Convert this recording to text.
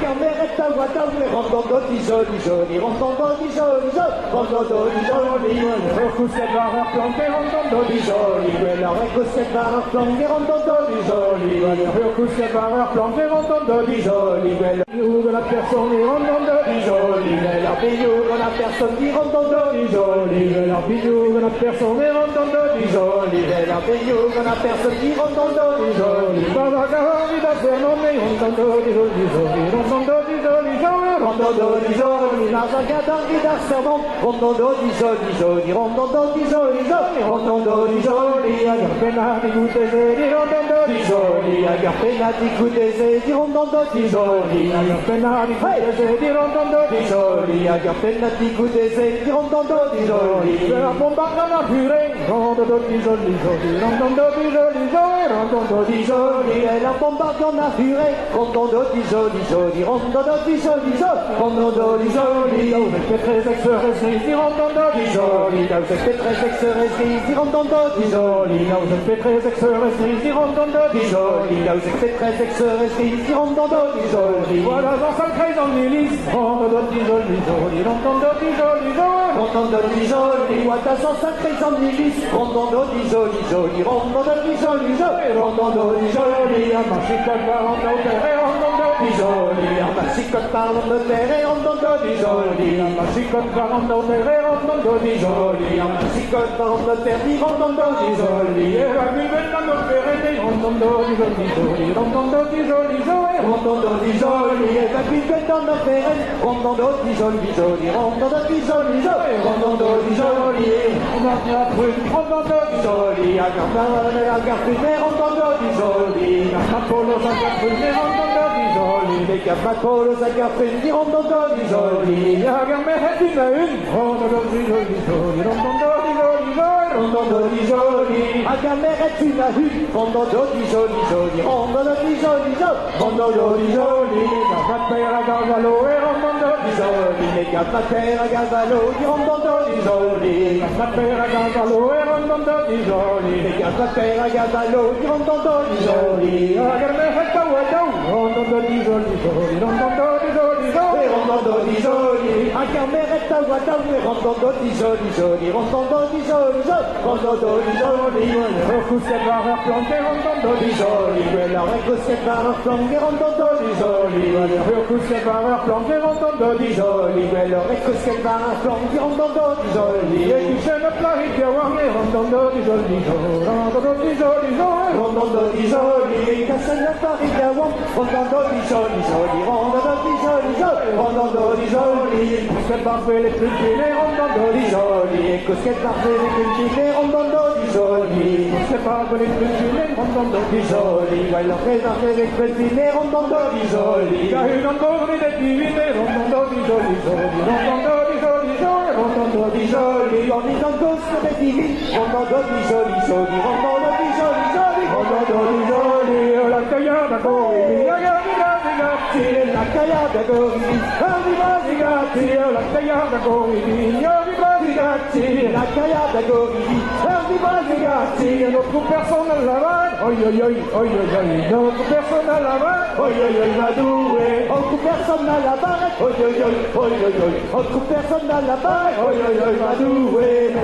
cameretta guardare, rondando di joli, rondando di joli, rondando di joli, cos'è barra planté, rondando di joli, quella cos'è barra planté, rondando di joli, cos'è barra planté, rondando di joli, quella la personne rondando di joli, la pigliura la personne rondando di joli, la pigliura la personne rondando di joli, la pigliura la personne rondando di joli, baba cavoli da fermone rondando di joli, rondando di joli, rondando di joli, la zagata di da sermon, rondando di joli, rondando di joli, rondando di joli, appena di guttese, rondando di joli, appena di guttese, rondando di joli, appena di guttese, rondando di joli, appena di guttese, rondando di joli, la bomba alla pure, rondando di joli, rondando di joli, rondando di joli, la bomba alla pure, rondando di joli, rondando di joli, rondando di joli, c'est très expressif, rondando di joli, c'est très expressif, rondando di joli, c'est très expressif, rondando di joli, c'est très expressif, rondando di joli, voilà dans sa crise en milice, rondando di joli, rondando di joli, rondando di joli, voilà dans sa crise en milice, rondando di joli, rondando di joli, rondando di joli, un machicote rondando di joli, un machicote rondando di joli, un machicote rondando di joli, un machicote rondando di joli, e la vivendo ferrete rondando di joli, rondando di joli, rondando di joli, e la vivendo ferrete rondando di joli, rondando di joli, rondando di joli, on a bien pris rondando di joli, a garder rondando di joli, a polo a garder rondando di joli, les capacolos a garder rondando di joli, a garder une rondando di joli, rondando di joli, rondando di joli, a garder une rondando di joli, rondando di joli, rondando di joli, la patera cavallo e rondando di joli, les capatera cavallo e rondando di joli, la patera cavallo e rondando di joli, les capatera cavallo e rondando di joli, a garder rondando di joli, rondando di joli, rondando di joli, a cameretta guardare, rondando di joli, rondando di joli, rondando di joli, cos'è barra planté, rondando di joli, quella cos'è barra planté, rondando di joli, cos'è barra planté, rondando di joli, quella cos'è barra planté, rondando di joli, e chi c'è la plagia, rondando di joli, rondando di joli, rondando di joli, che c'è la plagia, rondando di joli, rondando di joli, rondando di joli, cos'è barbe le puntine, rondando di joli, e cos'è barbe le puntine, rondando di joli, cos'è barbe le puntine, rondando di joli, quella che barbe le puntine, rondando di joli, che non corre le divine, rondando di joli, rondando di joli, rondando di joli, ogni tanto le divine, rondando di joli, rondando di joli, rondando di joli, la cagliata coi, la cagliata coi, la cagliata coi, la cagliata coi, notre personne à la main, oi oi oi, oi oi oi, notre personne à la main, oi oi oi, ma douée, notre personne à la main, oi oi oi, oi oi oi, notre personne à la main, oi oi oi, ma douée,